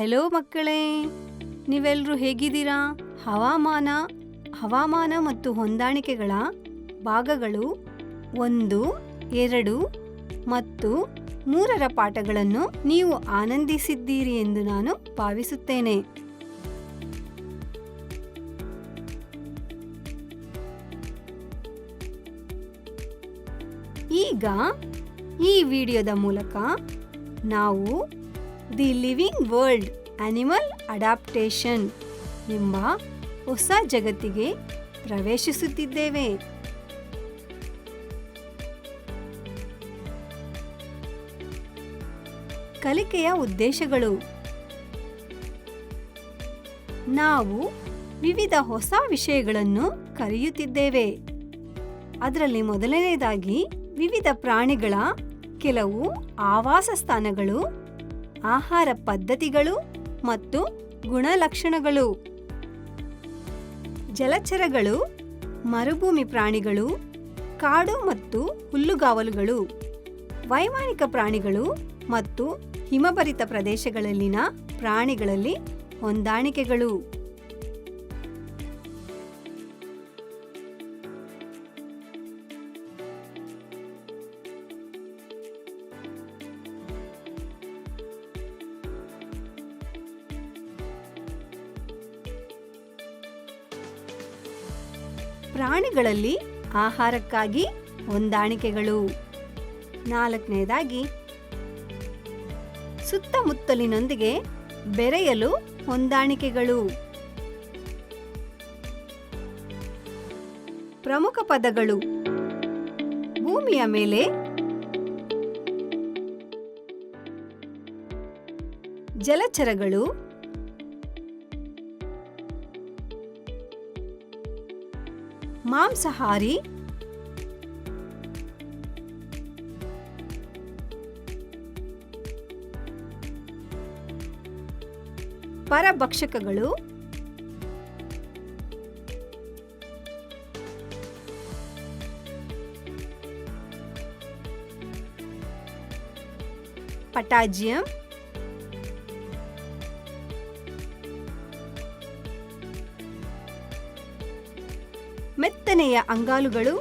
Hello ಮಕ್ಕಳೇ, ನೀವೆಲ್ಲರೂ ಹೇಗಿದ್ದೀರಾ? ಹವಾಮಾನ ಮತ್ತು ಹೊಂದಾಣಿಕೆಗಳ ಭಾಗಗಳು 1, 2 ಮತ್ತು 3ರ ಪಾಠಗಳನ್ನು ನೀವು ಆನಂದಿಸಿದ್ದೀರಿ ಎಂದು ನಾನು ಭಾವಿಸುತ್ತೇನೆ. ಈಗ ಈ ವಿಡಿಯೋದ ಮೂಲಕ ನಾವು the living world animal adaptation ಎಂಬ ಹೊಸ ಜಗತ್ತಿಗೆ ಪ್ರವೇಶಿಸುತ್ತಿದ್ದೇವೆ. ಕಲಿಕೆಯ ಉದ್ದೇಶಗಳು: ನಾವು ವಿವಿಧ ಹೊಸ ವಿಷಯಗಳನ್ನು ಕಲಿಯುತ್ತಿದ್ದೇವೆ. ಅದರಲ್ಲಿ ಮೊದಲನೆಯದಾಗಿ ವಿವಿಧ ಪ್ರಾಣಿಗಳ ಕೆಲವು ಆವಾಸ ಸ್ಥಾನಗಳು, ಆಹಾರ ಪದ್ಧತಿಗಳು ಮತ್ತು ಗುಣಲಕ್ಷಣಗಳು. ಜಲಚರಗಳು, ಮರುಭೂಮಿ ಪ್ರಾಣಿಗಳು, ಕಾಡು ಮತ್ತು ಹುಲ್ಲುಗಾವಲುಗಳು, ವೈಮಾನಿಕ ಪ್ರಾಣಿಗಳು ಮತ್ತು ಹಿಮಭರಿತ ಪ್ರದೇಶಗಳಲ್ಲಿನ ಪ್ರಾಣಿಗಳಲ್ಲಿ ಹೊಂದಾಣಿಕೆಗಳು. ಪ್ರಾಣಿಗಳಲ್ಲಿ ಆಹಾರಕ್ಕಾಗಿ ಹೊಂದಾಣಿಕೆಗಳು. 4ನೇದಾಗಿ ಸುತ್ತಮುತ್ತಲಿನೊಂದಿಗೆ ಬೆರೆಯಲು ಹೊಂದಾಣಿಕೆಗಳು. ಪ್ರಮುಖ ಪದಗಳು: ಭೂಮಿಯ ಮೇಲೆ, ಜಲಚರಗಳು, ಮಾಂಸಾಹಾರಿ, ಪರಭಕ್ಷಕಗಳು, ಪಟಾಜಿಯಂ, ಮೆತ್ತನೆಯ ಅಂಗಾಲುಗಳು,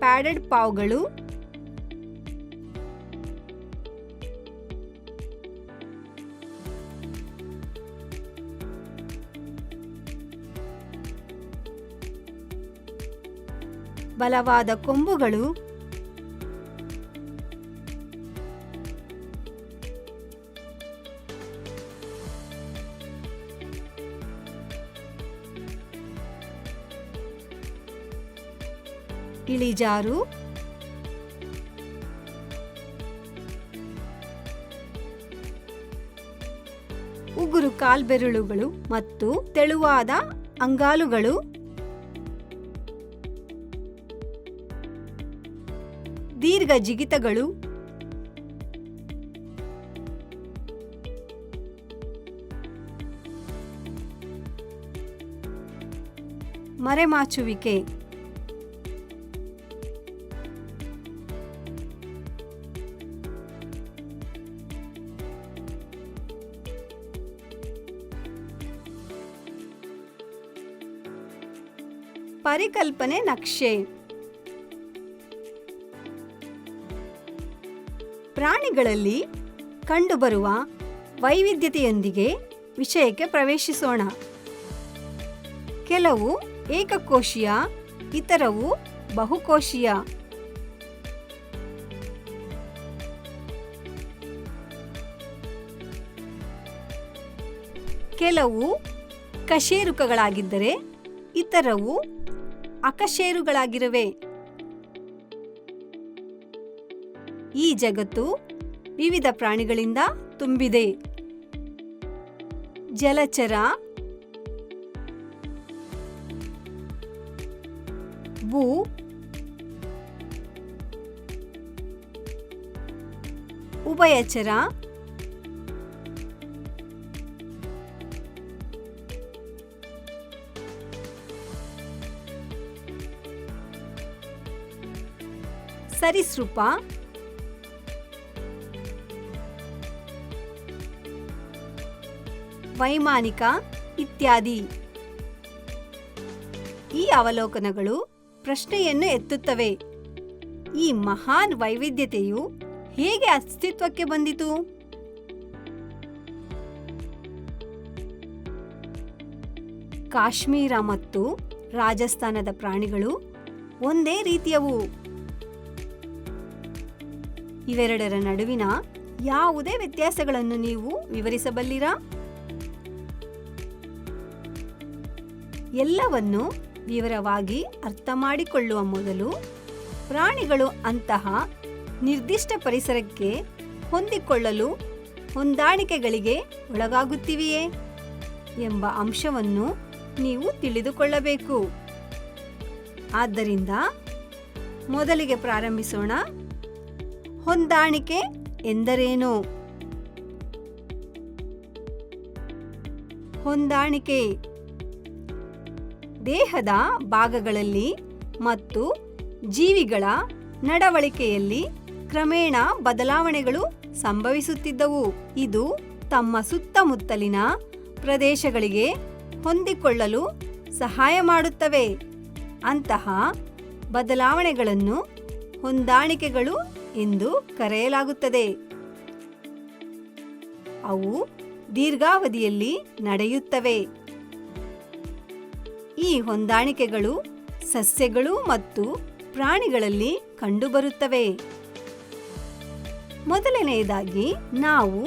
ಪ್ಯಾಡೆಡ್ ಪಾವ್ಗಳು, ಬಲವಾದ ಕೊಂಬುಗಳು, ಇಳಿಜಾರು, ಉಗುರು ಕಾಲ್ಬೆರಳುಗಳು ಮತ್ತು ತೆಳುವಾದ ಅಂಗಾಲುಗಳು, ದೀರ್ಘ ಜಿಗಿತಗಳು, ಮರೆಮಾಚುವಿಕೆ. ಪರಿಕಲ್ಪನೆ ನಕ್ಷೆ: ಪ್ರಾಣಿಗಳಲ್ಲಿ ಕಂಡುಬರುವ ವೈವಿಧ್ಯತೆಯೊಂದಿಗೆ ವಿಷಯಕ್ಕೆ ಪ್ರವೇಶಿಸೋಣ. ಕೆಲವು ಏಕಕೋಶೀಯ, ಇತರವು ಬಹುಕೋಶೀಯ. ಕೆಲವು ಕಶೇರುಕಗಳಾಗಿದ್ದರೆ ಇತರವು ಅಕಶೇರುಗಳಾಗಿರುವೆ. ಈ ಜಗತ್ತು ವಿವಿಧ ಪ್ರಾಣಿಗಳಿಂದ ತುಂಬಿದೆ. ಜಲಚರ, ಭೂ, ಉಭಯಚರ, ಸರೀಸೃಪ, ವೈಮಾನಿಕ ಇತ್ಯಾದಿ. ಈ ಅವಲೋಕನಗಳು ಪ್ರಶ್ನೆಯನ್ನು ಎತ್ತುತ್ತವೆ: ಈ ಮಹಾನ್ ವೈವಿಧ್ಯತೆಯು ಹೇಗೆ ಅಸ್ತಿತ್ವಕ್ಕೆ ಬಂದಿತು? ಕಾಶ್ಮೀರ ಮತ್ತು ರಾಜಸ್ಥಾನದ ಪ್ರಾಣಿಗಳು ಒಂದೇ ರೀತಿಯವು. ಇವೆರಡರ ನಡುವಿನ ಯಾವುದೇ ವ್ಯತ್ಯಾಸಗಳನ್ನು ನೀವು ವಿವರಿಸಬಲ್ಲಿರಾ? ಎಲ್ಲವನ್ನು ವಿವರವಾಗಿ ಅರ್ಥ ಮಾಡಿಕೊಳ್ಳುವ ಮೊದಲು ಪ್ರಾಣಿಗಳು ಅಂತಹ ನಿರ್ದಿಷ್ಟ ಪರಿಸರಕ್ಕೆ ಹೊಂದಿಕೊಳ್ಳಲು ಹೊಂದಾಣಿಕೆಗಳಿಗೆ ಒಳಗಾಗುತ್ತಿವೆಯೇ ಎಂಬ ಅಂಶವನ್ನು ನೀವು ತಿಳಿದುಕೊಳ್ಳಬೇಕು. ಆದ್ದರಿಂದ ಮೊದಲಿಗೆ ಪ್ರಾರಂಭಿಸೋಣ. ಹೊಂದಾಣಿಕೆ ಎಂದರೇನು? ಹೊಂದಾಣಿಕೆ ದೇಹದ ಭಾಗಗಳಲ್ಲಿ ಮತ್ತು ಜೀವಿಗಳ ನಡವಳಿಕೆಯಲ್ಲಿ ಕ್ರಮೇಣ ಬದಲಾವಣೆಗಳು ಸಂಭವಿಸುತ್ತಿದ್ದವು. ಇದು ತಮ್ಮ ಸುತ್ತಮುತ್ತಲಿನ ಪ್ರದೇಶಗಳಿಗೆ ಹೊಂದಿಕೊಳ್ಳಲು ಸಹಾಯ ಮಾಡುತ್ತವೆ. ಅಂತಹ ಬದಲಾವಣೆಗಳನ್ನು ಹೊಂದಾಣಿಕೆಗಳು ಎಂದು ಕರೆಯಲಾಗುತ್ತದೆ. ಅವು ದೀರ್ಘಾವಧಿಯಲ್ಲಿ ನಡೆಯುತ್ತವೆ. ಈ ಹೊಂದಾಣಿಕೆಗಳು ಸಸ್ಯಗಳು ಮತ್ತು ಪ್ರಾಣಿಗಳಲ್ಲಿ ಕಂಡುಬರುತ್ತವೆ. ಮೊದಲನೆಯದಾಗಿ ನಾವು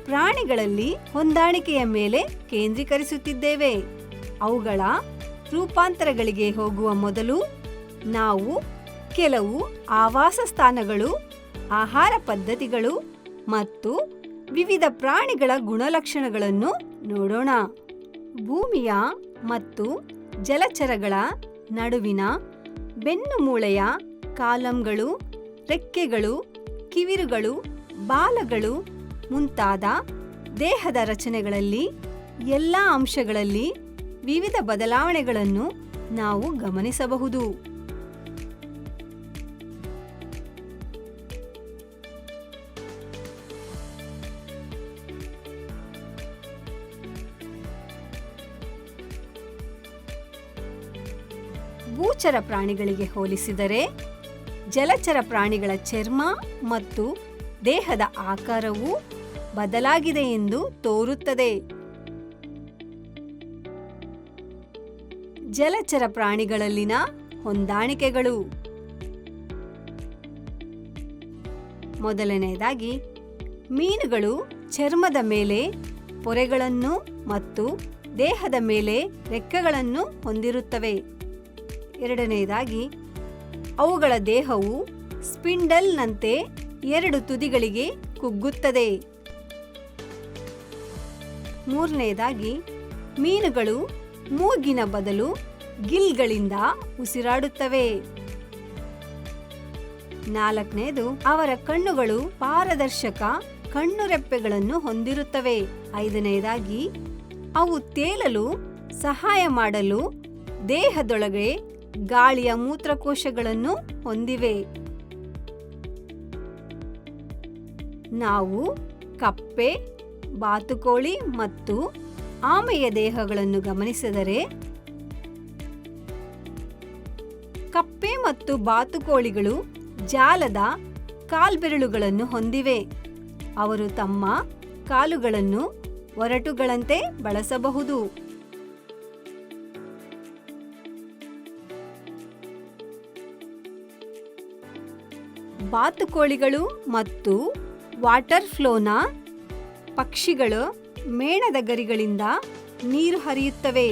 ಪ್ರಾಣಿಗಳಲ್ಲಿ ಹೊಂದಾಣಿಕೆಯ ಮೇಲೆ ಕೇಂದ್ರೀಕರಿಸುತ್ತಿದ್ದೇವೆ. ಅವುಗಳ ರೂಪಾಂತರಗಳಿಗೆ ಹೋಗುವ ಮೊದಲು ನಾವು ಕೆಲವು ಆವಾಸ ಸ್ಥಾನಗಳು, ಆಹಾರ ಪದ್ಧತಿಗಳು ಮತ್ತು ವಿವಿಧ ಪ್ರಾಣಿಗಳ ಗುಣಲಕ್ಷಣಗಳನ್ನು ನೋಡೋಣ. ಭೂಮಿಯ ಮತ್ತು ಜಲಚರಗಳ ನಡುವಿನ ಬೆನ್ನುಮೂಳೆಯ ಕಾಲಂಗಳು, ರೆಕ್ಕೆಗಳು, ಕಿವಿರುಗಳು, ಬಾಲಗಳು ಮುಂತಾದ ದೇಹದ ರಚನೆಗಳಲ್ಲಿ ಎಲ್ಲ ಅಂಶಗಳಲ್ಲಿ ವಿವಿಧ ಬದಲಾವಣೆಗಳನ್ನು ನಾವು ಗಮನಿಸಬಹುದು. ಭೂಚರ ಪ್ರಾಣಿಗಳಿಗೆ ಹೋಲಿಸಿದರೆ ಜಲಚರ ಪ್ರಾಣಿಗಳ ಚರ್ಮ ಮತ್ತು ದೇಹದ ಆಕಾರವು ಬದಲಾಗಿದೆ ಎಂದು ತೋರುತ್ತದೆ. ಜಲಚರ ಪ್ರಾಣಿಗಳಲ್ಲಿನ ಹೊಂದಾಣಿಕೆಗಳು. ಮೊದಲನೆಯದಾಗಿ, ಮೀನುಗಳು ಚರ್ಮದ ಮೇಲೆ ಪೊರೆಗಳನ್ನು ಮತ್ತು ದೇಹದ ಮೇಲೆ ರೆಕ್ಕೆಗಳನ್ನು ಹೊಂದಿರುತ್ತವೆ. ಎರಡನೆಯದಾಗಿ, ಅವುಗಳ ದೇಹವು ಸ್ಪಿಂಡಲ್ನಂತೆ ಎರಡು ತುದಿಗಳಿಗೆ ಕುಗ್ಗುತ್ತದೆ. ಮೂರನೆಯದಾಗಿ, ಮೀನುಗಳು ಮೂಗಿನ ಬದಲು ಗಿಲ್ಗಳಿಂದ ಉಸಿರಾಡುತ್ತವೆ. ನಾಲ್ಕನೆಯದು, ಅವರ ಕಣ್ಣುಗಳು ಪಾರದರ್ಶಕ ಕಣ್ಣುರೆಪ್ಪೆಗಳನ್ನು ಹೊಂದಿರುತ್ತವೆ. ಐದನೆಯದಾಗಿ, ಅವು ತೇಲಲು ಸಹಾಯ ಮಾಡಲು ದೇಹದೊಳಗೆ ಗಾಳಿಯ ಮೂತ್ರಕೋಶಗಳನ್ನು ಹೊಂದಿವೆ. ನಾವು ಕಪ್ಪೆ, ಬಾತುಕೋಳಿ ಮತ್ತು ಆಮೆಯ ದೇಹಗಳನ್ನು ಗಮನಿಸಿದರೆ, ಕಪ್ಪೆ ಮತ್ತು ಬಾತುಕೋಳಿಗಳು ಜಾಲದ ಕಾಲ್ಬೆರಳುಗಳನ್ನು ಹೊಂದಿವೆ. ಅವರು ತಮ್ಮ ಕಾಲುಗಳನ್ನು ಒರಟುಗಳಂತೆ ಬಳಸಬಹುದು. ಬಾತುಕೋಳಿಗಳು ಮತ್ತು ವಾಟರ್ ಫ್ಲೋನ ಪಕ್ಷಿಗಳು ಮೇಣದ ಗರಿಗಳಿಂದ ನೀರು ಹರಿಯುತ್ತವೆ.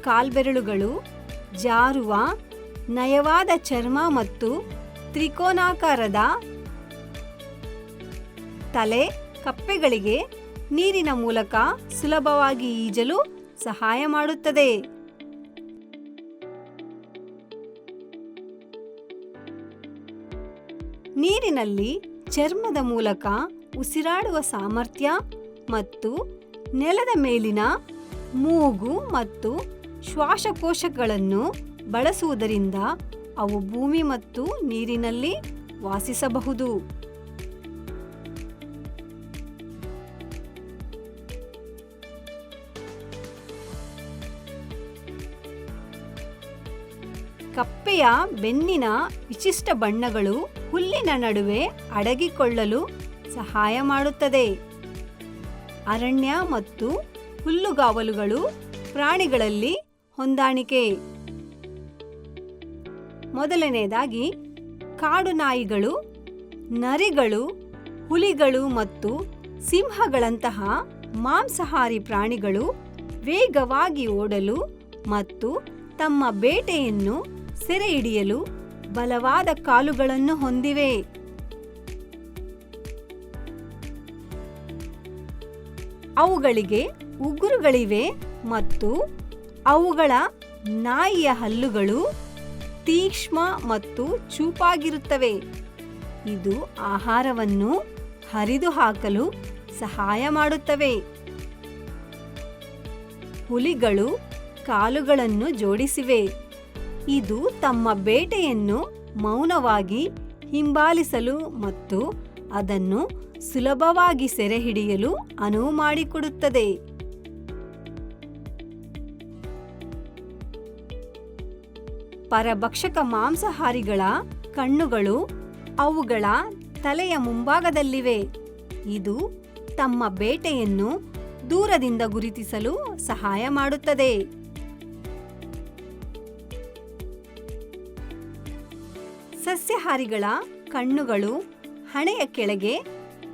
ಕಾಲ್ಬೆರಳುಗಳು ಜಾರುವ ನಯವಾದ ಚರ್ಮ ಮತ್ತು ತ್ರಿಕೋನಾಕಾರದ ತಲೆ ಕಪ್ಪೆಗಳಿಗೆ ನೀರಿನ ಮೂಲಕ ಸುಲಭವಾಗಿ ಈಜಲು ಸಹಾಯ ಮಾಡುತ್ತದೆ. ನೀರಿನಲ್ಲಿ ಚರ್ಮದ ಮೂಲಕ ಉಸಿರಾಡುವ ಸಾಮರ್ಥ್ಯ ಮತ್ತು ನೆಲದ ಮೇಲಿನ ಮೂಗು ಮತ್ತು ಶ್ವಾಸಕೋಶಗಳನ್ನು ಬಳಸುವುದರಿಂದ ಅವು ಭೂಮಿ ಮತ್ತು ನೀರಿನಲ್ಲಿ ವಾಸಿಸಬಹುದು. ಕಪ್ಪೆಯ ಬೆನ್ನಿನ ವಿಶಿಷ್ಟ ಬಣ್ಣಗಳು ಹುಲ್ಲಿನ ನಡುವೆ ಅಡಗಿಕೊಳ್ಳಲು ಸಹಾಯ ಮಾಡುತ್ತದೆ. ಅರಣ್ಯ ಮತ್ತು ಹುಲ್ಲುಗಾವಲುಗಳು ಪ್ರಾಣಿಗಳಲ್ಲಿ ಹೊಂದಾಣಿಕೆ. ಮೊದಲನೆಯದಾಗಿ ಕಾಡು ನಾಯಿಗಳು, ನರಿಗಳು, ಹುಲಿಗಳು ಮತ್ತು ಸಿಂಹಗಳಂತಹ ಮಾಂಸಾಹಾರಿ ಪ್ರಾಣಿಗಳು ವೇಗವಾಗಿ ಓಡಲು ಮತ್ತು ತಮ್ಮ ಬೇಟೆಯನ್ನು ಸೆರೆ ಹಿಡಿಯಲು ಬಲವಾದ ಕಾಲುಗಳನ್ನು ಹೊಂದಿವೆ. ಅವುಗಳಿಗೆ ಉಗುರುಗಳಿವೆ ಮತ್ತು ಅವುಗಳ ನಾಯಿಯ ಹಲ್ಲುಗಳು ತೀಕ್ಷ್ಣ ಮತ್ತು ಚೂಪಾಗಿರುತ್ತವೆ. ಇದು ಆಹಾರವನ್ನು ಹರಿದು ಹಾಕಲು ಸಹಾಯ ಮಾಡುತ್ತವೆ. ಹುಲಿಗಳು ಕಾಲುಗಳನ್ನು ಜೋಡಿಸಿವೆ. ಇದು ತಮ್ಮ ಬೇಟೆಯನ್ನು ಮೌನವಾಗಿ ಹಿಂಬಾಲಿಸಲು ಮತ್ತು ಅದನ್ನು ಸುಲಭವಾಗಿ ಸೆರೆ ಹಿಡಿಯಲು ಅನುವು ಮಾಡಿಕೊಡುತ್ತದೆ. ಪರಭಕ್ಷಕ ಮಾಂಸಾಹಾರಿಗಳ ಕಣ್ಣುಗಳು ಅವುಗಳ ತಲೆಯ ಮುಂಭಾಗದಲ್ಲಿವೆ. ಇದು ತಮ್ಮ ಬೇಟೆಯನ್ನು ದೂರದಿಂದ ಗುರುತಿಸಲು ಸಹಾಯ ಮಾಡುತ್ತದೆ. ಸಸ್ಯಾಹಾರಿಗಳ ಕಣ್ಣುಗಳು ಹಣೆಯ ಕೆಳಗೆ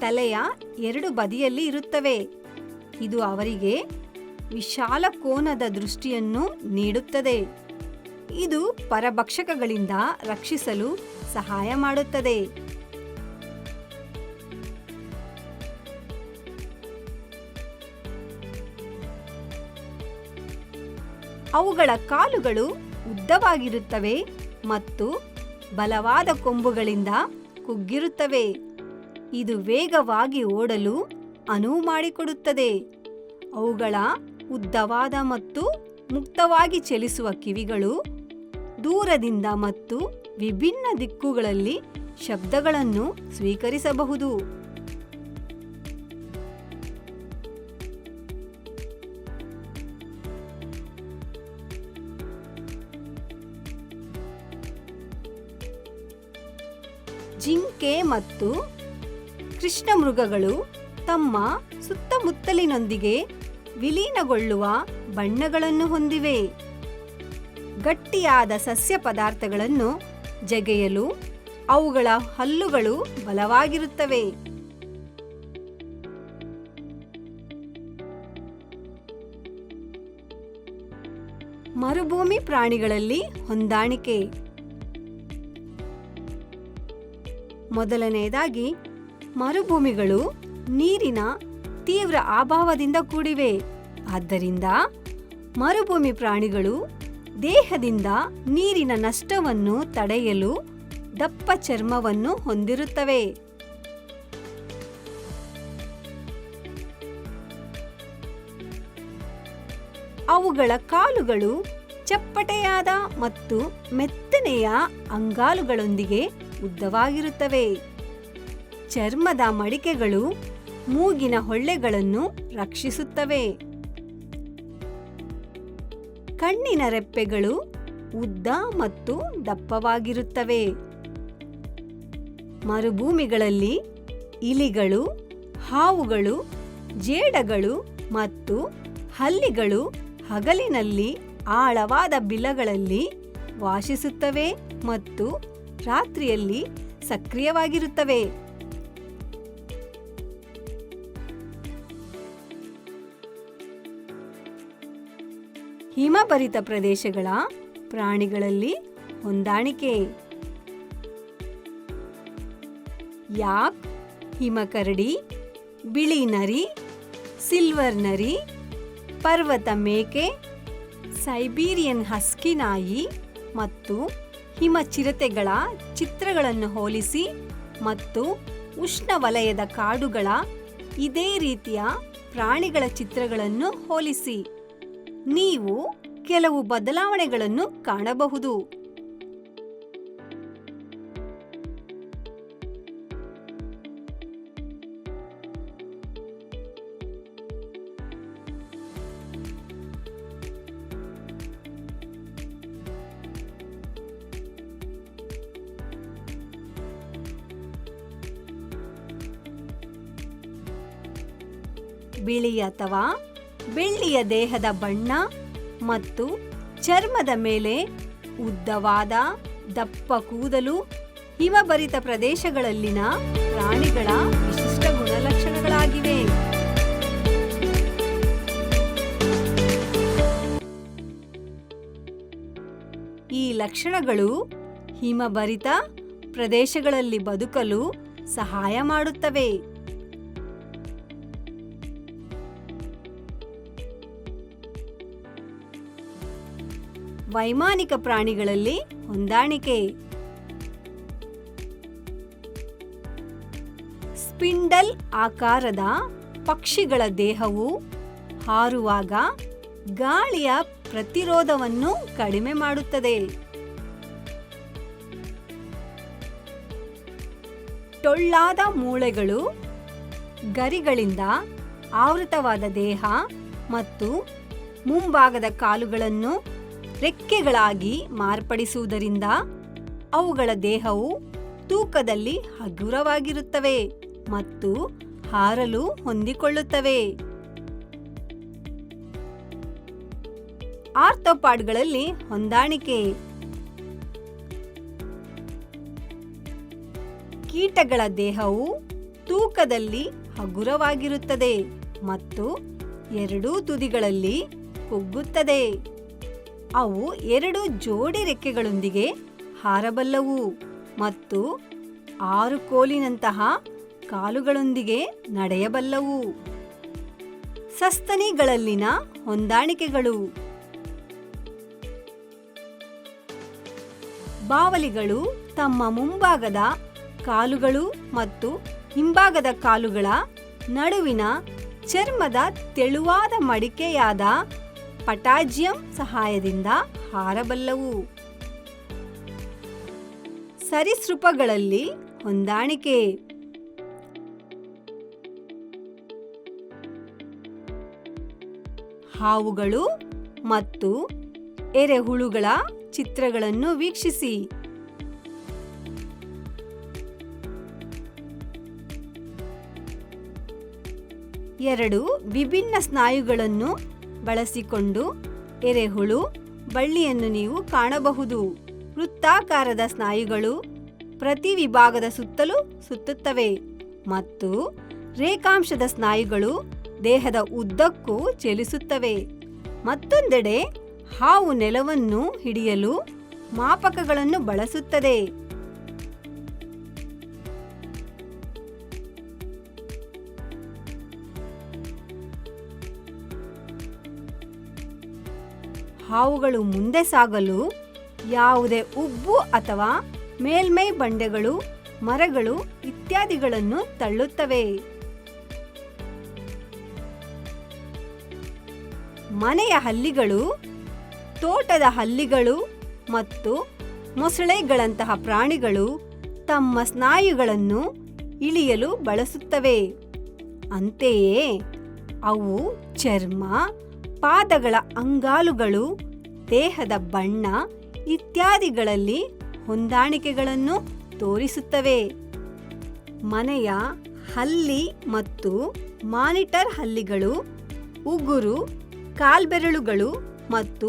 ತಲೆಯ ಎರಡು ಬದಿಯಲ್ಲಿ ಇರುತ್ತವೆ. ಇದು ಅವರಿಗೆ ವಿಶಾಲ ಕೋನದ ದೃಷ್ಟಿಯನ್ನು ನೀಡುತ್ತದೆ. ಇದು ಪರಭಕ್ಷಕಗಳಿಂದ ರಕ್ಷಿಸಲು ಸಹಾಯ ಮಾಡುತ್ತದೆ. ಅವುಗಳ ಕಾಲುಗಳು ಉದ್ದವಾಗಿರುತ್ತವೆ ಮತ್ತು ಬಲವಾದ ಕೊಂಬುಗಳಿಂದ ಕುಗ್ಗಿರುತ್ತವೆ. ಇದು ವೇಗವಾಗಿ ಓಡಲು ಅನುವು ಮಾಡಿಕೊಡುತ್ತದೆ. ಅವುಗಳ ಉದ್ದವಾದ ಮತ್ತು ಮುಕ್ತವಾಗಿ ಚಲಿಸುವ ಕಿವಿಗಳು ದೂರದಿಂದ ಮತ್ತು ವಿಭಿನ್ನ ದಿಕ್ಕುಗಳಲ್ಲಿ ಶಬ್ದಗಳನ್ನು ಸ್ವೀಕರಿಸಬಹುದು. ಜಿಂಕೆ ಮತ್ತು ಕೃಷ್ಣಮೃಗಗಳು ತಮ್ಮ ಸುತ್ತಮುತ್ತಲಿನೊಂದಿಗೆ ವಿಲೀನಗೊಳ್ಳುವ ಬಣ್ಣಗಳನ್ನು ಹೊಂದಿವೆ. ಗಟ್ಟಿಯಾದ ಸಸ್ಯ ಪದಾರ್ಥಗಳನ್ನು ಜಗಿಯಲು ಅವುಗಳ ಹಲ್ಲುಗಳು ಬಲವಾಗಿರುತ್ತವೆ. ಮರುಭೂಮಿ ಪ್ರಾಣಿಗಳಲ್ಲಿ ಹೊಂದಾಣಿಕೆ. ಮೊದಲನೆಯದಾಗಿ, ಮರುಭೂಮಿಗಳು ನೀರಿನ ತೀವ್ರ ಅಭಾವದಿಂದ ಕೂಡಿವೆ. ಆದ್ದರಿಂದ ಮರುಭೂಮಿ ಪ್ರಾಣಿಗಳು ದೇಹದಿಂದ ನೀರಿನ ನಷ್ಟವನ್ನು ತಡೆಯಲು ದಪ್ಪ ಚರ್ಮವನ್ನು ಹೊಂದಿರುತ್ತವೆ. ಅವುಗಳ ಕಾಲುಗಳು ಚಪ್ಪಟೆಯಾದ ಮತ್ತು ಮೆತ್ತನೆಯ ಅಂಗಾಲುಗಳೊಂದಿಗೆ ಉದ್ದವಾಗಿರುತ್ತವೆ. ಚರ್ಮದ ಮಡಿಕೆಗಳು ಮೂಗಿನ ಹೊಳ್ಳೆಗಳನ್ನು ರಕ್ಷಿಸುತ್ತವೆ. ಕಣ್ಣಿನ ರೆಪ್ಪೆಗಳು ಉದ್ದ ಮತ್ತು ದಪ್ಪವಾಗಿರುತ್ತವೆ. ಮರುಭೂಮಿಗಳಲ್ಲಿ ಇಲಿಗಳು, ಹಾವುಗಳು, ಜೇಡಗಳು ಮತ್ತು ಹಲ್ಲಿಗಳು ಹಗಲಿನಲ್ಲಿ ಆಳವಾದ ಬಿಲಗಳಲ್ಲಿ ವಾಸಿಸುತ್ತವೆ ಮತ್ತು ರಾತ್ರಿಯಲ್ಲಿ ಸಕ್ರಿಯವಾಗಿರುತ್ತವೆ. ಹಿಮಭರಿತ ಪ್ರದೇಶಗಳ ಪ್ರಾಣಿಗಳಲ್ಲಿ ಹೊಂದಾಣಿಕೆ. ಯಾಕ್, ಹಿಮಕರಡಿ, ಬಿಳಿ ನರಿ, ಸಿಲ್ವರ್ ನರಿ, ಪರ್ವತ ಮೇಕೆ, ಸೈಬೀರಿಯನ್ ಹಸ್ಕಿ ನಾಯಿ ಮತ್ತು ಹಿಮಚಿರತೆಗಳ ಚಿತ್ರಗಳನ್ನು ಹೋಲಿಸಿ ಮತ್ತು ಉಷ್ಣವಲಯದ ಕಾಡುಗಳ ಇದೇ ರೀತಿಯ ಪ್ರಾಣಿಗಳ ಚಿತ್ರಗಳನ್ನು ಹೋಲಿಸಿ ನೀವು ಕೆಲವು ಬದಲಾವಣೆಗಳನ್ನು ಕಾಣಬಹುದು. ಬಿಳಿ ಅಥವಾ ಬೆಳ್ಳಿಯ ದೇಹದ ಬಣ್ಣ ಮತ್ತು ಚರ್ಮದ ಮೇಲೆ ಉದ್ದವಾದ ದಪ್ಪ ಕೂದಲು ಹಿಮಭರಿತ ಪ್ರದೇಶಗಳಲ್ಲಿನ ಪ್ರಾಣಿಗಳ ವಿಶಿಷ್ಟ ಗುಣಲಕ್ಷಣಗಳಾಗಿವೆ. ಈ ಲಕ್ಷಣಗಳು ಹಿಮಭರಿತ ಪ್ರದೇಶಗಳಲ್ಲಿ ಬದುಕಲು ಸಹಾಯ ಮಾಡುತ್ತವೆ. ವೈಮಾನಿಕ ಪ್ರಾಣಿಗಳಲ್ಲಿ ಹೊಂದಾಣಿಕೆ. ಸ್ಪಿಂಡಲ್ ಆಕಾರದ ಪಕ್ಷಿಗಳ ದೇಹವು ಹಾರುವಾಗ ಗಾಳಿಯ ಪ್ರತಿರೋಧವನ್ನು ಕಡಿಮೆ ಮಾಡುತ್ತದೆ. ಟೊಳ್ಳಾದ ಮೂಳೆಗಳು, ಗರಿಗಳಿಂದ ಆವೃತವಾದ ದೇಹ ಮತ್ತು ಮುಂಭಾಗದ ಕಾಲುಗಳನ್ನು ರೆಕ್ಕೆಗಳಾಗಿ ಮಾರ್ಪಡಿಸುವುದರಿಂದ ಅವುಗಳ ದೇಹವು ತೂಕದಲ್ಲಿ ಹಗುರವಾಗಿರುತ್ತವೆ ಮತ್ತು ಹಾರಲು ಹೊಂದಿಕೊಳ್ಳುತ್ತವೆ. ಆರ್ಥೋಪಾಡ್ಗಳಲ್ಲಿ ಹೊಂದಾಣಿಕೆ. ಕೀಟಗಳ ದೇಹವು ತೂಕದಲ್ಲಿ ಹಗುರವಾಗಿರುತ್ತದೆ ಮತ್ತು ಎರಡೂ ತುದಿಗಳಲ್ಲಿ ಕುಗ್ಗುತ್ತದೆ. ಅವು 2 ಜೋಡಿ ರೆಕ್ಕೆಗಳೊಂದಿಗೆ ಹಾರಬಲ್ಲವು ಮತ್ತು 6 ಕೋಲಿನಂತಹ ಕಾಲುಗಳೊಂದಿಗೆ ನಡೆಯಬಲ್ಲವು. ಸಸ್ತನಿಗಳಲ್ಲಿನ ಹೊಂದಾಣಿಕೆಗಳು. ಬಾವಲಿಗಳು ತಮ್ಮ ಮುಂಭಾಗದ ಕಾಲುಗಳು ಮತ್ತು ಹಿಂಭಾಗದ ಕಾಲುಗಳ ನಡುವಿನ ಚರ್ಮದ ತೆಳುವಾದ ಮಡಿಕೆಯಾದ ಪಟಾಜಿಯಂ ಸಹಾಯದಿಂದ ಹಾರಬಲ್ಲವು. ಸರೀಸೃಪಗಳಲ್ಲಿ ಹೊಂದಾಣಿಕೆ. ಹಾವುಗಳು ಮತ್ತು ಎರೆಹುಳುಗಳ ಚಿತ್ರಗಳನ್ನು ವೀಕ್ಷಿಸಿ. ಎರಡು ವಿಭಿನ್ನ ಸ್ನಾಯುಗಳನ್ನು ಬಳಸಿಕೊಂಡು ಎರೆಹುಳು ಬಳ್ಳಿಯನ್ನು ನೀವು ಕಾಣಬಹುದು. ವೃತ್ತಾಕಾರದ ಸ್ನಾಯುಗಳು ಪ್ರತಿ ವಿಭಾಗದ ಸುತ್ತಲೂ ಸುತ್ತುತ್ತವೆ ಮತ್ತು ರೇಖಾಂಶದ ಸ್ನಾಯುಗಳು ದೇಹದ ಉದ್ದಕ್ಕೂ ಚಲಿಸುತ್ತವೆ. ಮತ್ತೊಂದೆಡೆ ಹಾವು ನೆಲವನ್ನು ಹಿಡಿಯಲು ಮಾಪಕಗಳನ್ನು ಬಳಸುತ್ತದೆ. ಹಾವುಗಳು ಮುಂದೆ ಸಾಗಲು ಯಾವುದೇ ಉಬ್ಬು ಅಥವಾ ಮೇಲ್ಮೈ ಬಂಡೆಗಳು, ಮರಗಳು ಇತ್ಯಾದಿಗಳನ್ನು ತಳ್ಳುತ್ತವೆ. ಮನೆಯ ಹಲ್ಲಿಗಳು, ತೋಟದ ಹಲ್ಲಿಗಳು ಮತ್ತು ಮೊಸಳೆಗಳಂತಹ ಪ್ರಾಣಿಗಳು ತಮ್ಮ ಸ್ನಾಯುಗಳನ್ನು ಇಳಿಯಲು ಬಳಸುತ್ತವೆ. ಅಂತೆಯೇ ಅವು ಚರ್ಮ, ಪಾದಗಳ ಅಂಗಾಲುಗಳು, ದೇಹದ ಬಣ್ಣ ಇತ್ಯಾದಿಗಳಲ್ಲಿ ಹೊಂದಾಣಿಕೆಗಳನ್ನು ತೋರಿಸುತ್ತವೆ. ಮನೆಯ ಹಲ್ಲಿ ಮತ್ತು ಮಾನಿಟರ್ ಹಲ್ಲಿಗಳು ಉಗುರು, ಕಾಲ್ಬೆರಳುಗಳು ಮತ್ತು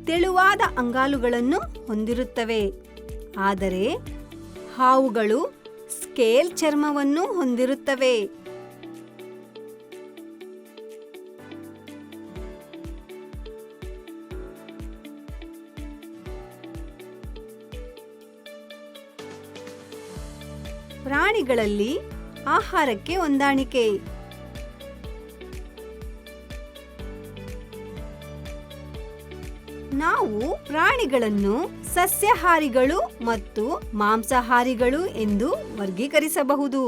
ತೆಳುವಾದ ಅಂಗಾಲುಗಳನ್ನು ಹೊಂದಿರುತ್ತವೆ. ಆದರೆ ಹಾವುಗಳು ಸ್ಕೇಲ್ ಚರ್ಮವನ್ನು ಹೊಂದಿರುತ್ತವೆ. ಪ್ರಾಣಿಗಳಲ್ಲಿ ಆಹಾರಕ್ಕೆ ಹೊಂದಾಣಿಕೆ. ನಾವು ಪ್ರಾಣಿಗಳನ್ನು ಸಸ್ಯಾಹಾರಿಗಳು ಮತ್ತು ಮಾಂಸಾಹಾರಿಗಳು ಎಂದು ವರ್ಗೀಕರಿಸಬಹುದು.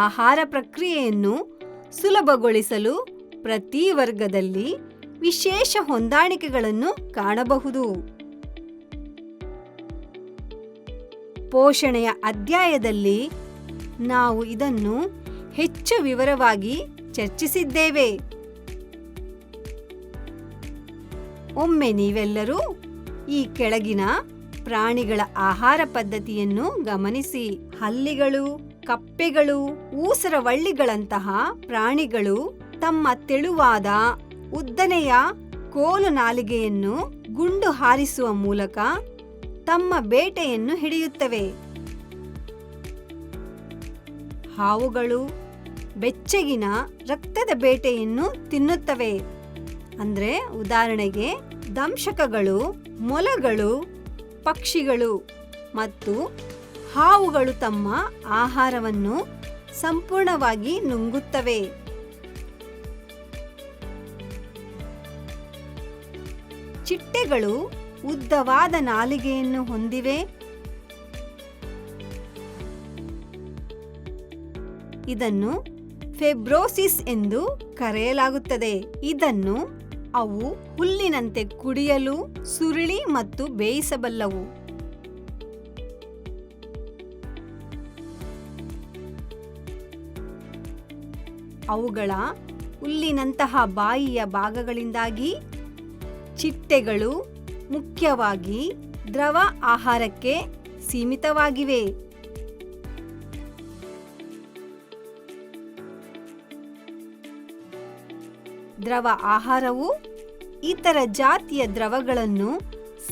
ಆಹಾರ ಪ್ರಕ್ರಿಯೆಯನ್ನು ಸುಲಭಗೊಳಿಸಲು ಪ್ರತಿ ವರ್ಗದಲ್ಲಿ ವಿಶೇಷ ಹೊಂದಾಣಿಕೆಗಳನ್ನು ಕಾಣಬಹುದು. ಪೋಷಣೆಯ ಅಧ್ಯಾಯದಲ್ಲಿ ನಾವು ಇದನ್ನು ಹೆಚ್ಚು ವಿವರವಾಗಿ ಚರ್ಚಿಸಿದ್ದೇವೆ. ಒಮ್ಮೆ ನೀವೆಲ್ಲರೂ ಈ ಕೆಳಗಿನ ಪ್ರಾಣಿಗಳ ಆಹಾರ ಪದ್ಧತಿಯನ್ನು ಗಮನಿಸಿ. ಹಲ್ಲಿಗಳು, ಕಪ್ಪೆಗಳು, ಊಸರವಳ್ಳಿಗಳಂತಹ ಪ್ರಾಣಿಗಳು ತಮ್ಮ ತೆಳುವಾದ ಉದ್ದನೆಯ ಕೋಲು ನಾಲಿಗೆಯನ್ನು ಗುಂಡು ಹಾರಿಸುವ ಮೂಲಕ ತಮ್ಮ ಬೇಟೆಯನ್ನು ಹಿಡಿಯುತ್ತವೆ. ಹಾವುಗಳು ಬೆಚ್ಚಗಿನ ರಕ್ತದ ಬೇಟೆಯನ್ನು ತಿನ್ನುತ್ತವೆ. ಅಂದ್ರೆ ಉದಾಹರಣೆಗೆ ದಂಶಕಗಳು, ಮೊಲಗಳು, ಪಕ್ಷಿಗಳು ಮತ್ತು ಹಾವುಗಳು ತಮ್ಮ ಆಹಾರವನ್ನು ಸಂಪೂರ್ಣವಾಗಿ ನುಂಗುತ್ತವೆ. ಚಿಟ್ಟೆಗಳು ಉದ್ದವಾದ ನಾಲಿಗೆಯನ್ನು ಹೊಂದಿವೆ. ಇದನ್ನು ಫೆಬ್ರೋಸಿಸ್ ಎಂದು ಕರೆಯಲಾಗುತ್ತದೆ. ಇದನ್ನು ಅವು ಹುಲ್ಲಿನಂತೆ ಕುಡಿಯಲು, ಸುರುಳಿ ಮತ್ತು ಬೇಯಿಸಬಲ್ಲವು. ಅವುಗಳ ಹುಲ್ಲಿನಂತಹ ಬಾಯಿಯ ಭಾಗಗಳಿಂದಾಗಿ ಚಿಟ್ಟೆಗಳು ಮುಖ್ಯವಾಗಿ ದ್ರವ ಆಹಾರಕ್ಕೆ ಸೀಮಿತವಾಗಿವೆ. ದ್ರವ ಆಹಾರವು ಇತರ ಜಾತಿಯ ದ್ರವಗಳನ್ನು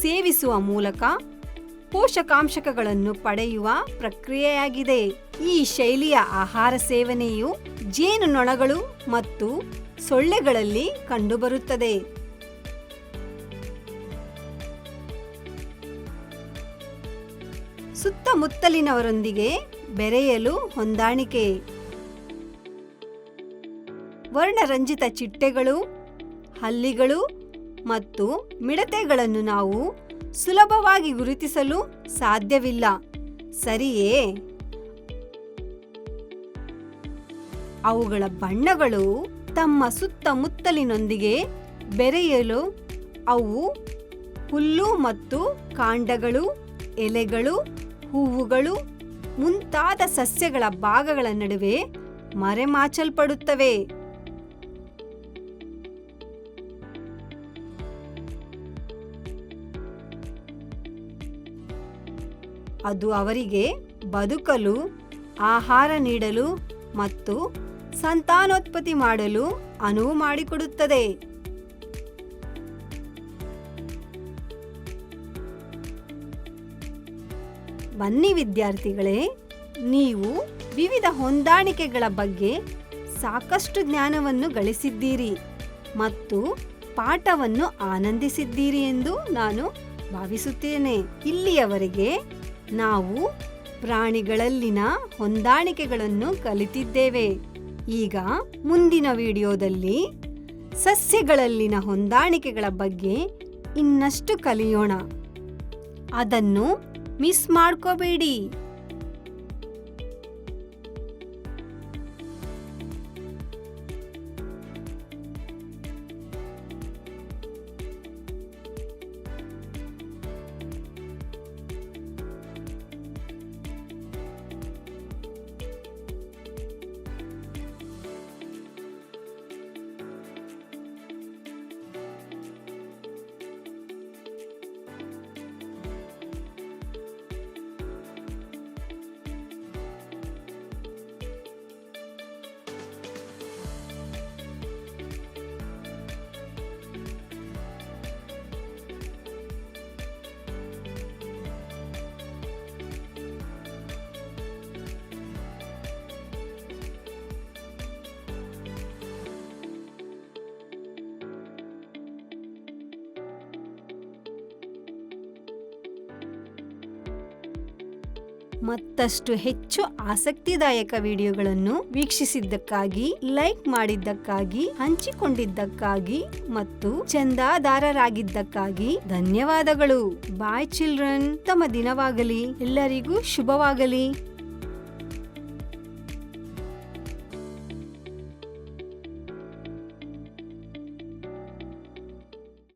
ಸೇವಿಸುವ ಮೂಲಕ ಪೋಷಕಾಂಶಗಳನ್ನು ಪಡೆಯುವ ಪ್ರಕ್ರಿಯೆಯಾಗಿದೆ. ಈ ಶೈಲಿಯ ಆಹಾರ ಸೇವನೆಯು ಜೇನುನೊಣಗಳು ಮತ್ತು ಸೊಳ್ಳೆಗಳಲ್ಲಿ ಕಂಡುಬರುತ್ತದೆ. ಸುತ್ತಮುತ್ತಲಿನವರೊಂದಿಗೆ ಬೆರೆಯಲು ಹೊಂದಾಣಿಕೆ. ವರ್ಣರಂಜಿತ ಚಿಟ್ಟೆಗಳು, ಹಲ್ಲಿಗಳು ಮತ್ತು ಮಿಡತೆಗಳನ್ನು ನಾವು ಸುಲಭವಾಗಿ ಗುರುತಿಸಲು ಸಾಧ್ಯವಿಲ್ಲ, ಸರಿಯೇ? ಅವುಗಳ ಬಣ್ಣಗಳು ತಮ್ಮ ಸುತ್ತಮುತ್ತಲಿನೊಂದಿಗೆ ಬೆರೆಯಲು ಅವು ಹುಲ್ಲು ಮತ್ತು ಕಾಂಡಗಳು, ಎಲೆಗಳು, ಹೂವುಗಳು ಮುಂತಾದ ಸಸ್ಯಗಳ ಭಾಗಗಳ ನಡುವೆ ಮರೆಮಾಚಲ್ಪಡುತ್ತವೆ. ಅದು ಅವರಿಗೆ ಬದುಕಲು, ಆಹಾರ ನೀಡಲು ಮತ್ತು ಸಂತಾನೋತ್ಪತ್ತಿ ಮಾಡಲು ಅನುವು ಮಾಡಿಕೊಡುತ್ತದೆ. ಬನ್ನಿ ವಿದ್ಯಾರ್ಥಿಗಳೇ, ನೀವು ವಿವಿಧ ಹೊಂದಾಣಿಕೆಗಳ ಬಗ್ಗೆ ಸಾಕಷ್ಟು ಜ್ಞಾನವನ್ನು ಗಳಿಸಿದ್ದೀರಿ ಮತ್ತು ಪಾಠವನ್ನು ಆನಂದಿಸಿದ್ದೀರಿ ಎಂದು ನಾನು ಭಾವಿಸುತ್ತೇನೆ. ಇಲ್ಲಿಯವರೆಗೆ ನಾವು ಪ್ರಾಣಿಗಳಲ್ಲಿನ ಹೊಂದಾಣಿಕೆಗಳನ್ನು ಕಲಿತಿದ್ದೇವೆ. ಈಗ ಮುಂದಿನ ವಿಡಿಯೋದಲ್ಲಿ ಸಸ್ಯಗಳಲ್ಲಿನ ಹೊಂದಾಣಿಕೆಗಳ ಬಗ್ಗೆ ಇನ್ನಷ್ಟು ಕಲಿಯೋಣ. ಅದನ್ನು ಮಿಸ್ ಮಾಡ್ಕೋಬೇಡಿ. ಮತ್ತಷ್ಟು ಹೆಚ್ಚು ಆಸಕ್ತಿದಾಯಕ ವಿಡಿಯೋಗಳನ್ನು ವೀಕ್ಷಿಸಿದ್ದಕ್ಕಾಗಿ, ಲೈಕ್ ಮಾಡಿದ್ದಕ್ಕಾಗಿ, ಹಂಚಿಕೊಂಡಿದ್ದಕ್ಕಾಗಿ ಮತ್ತು ಚಂದಾದಾರರಾಗಿದ್ದಕ್ಕಾಗಿ ಧನ್ಯವಾದಗಳು. ಬಾಯ್ ಚಿಲ್ಡ್ರನ್. ತಮ್ಮ ದಿನವಾಗಲಿ. ಎಲ್ಲರಿಗೂ ಶುಭವಾಗಲಿ.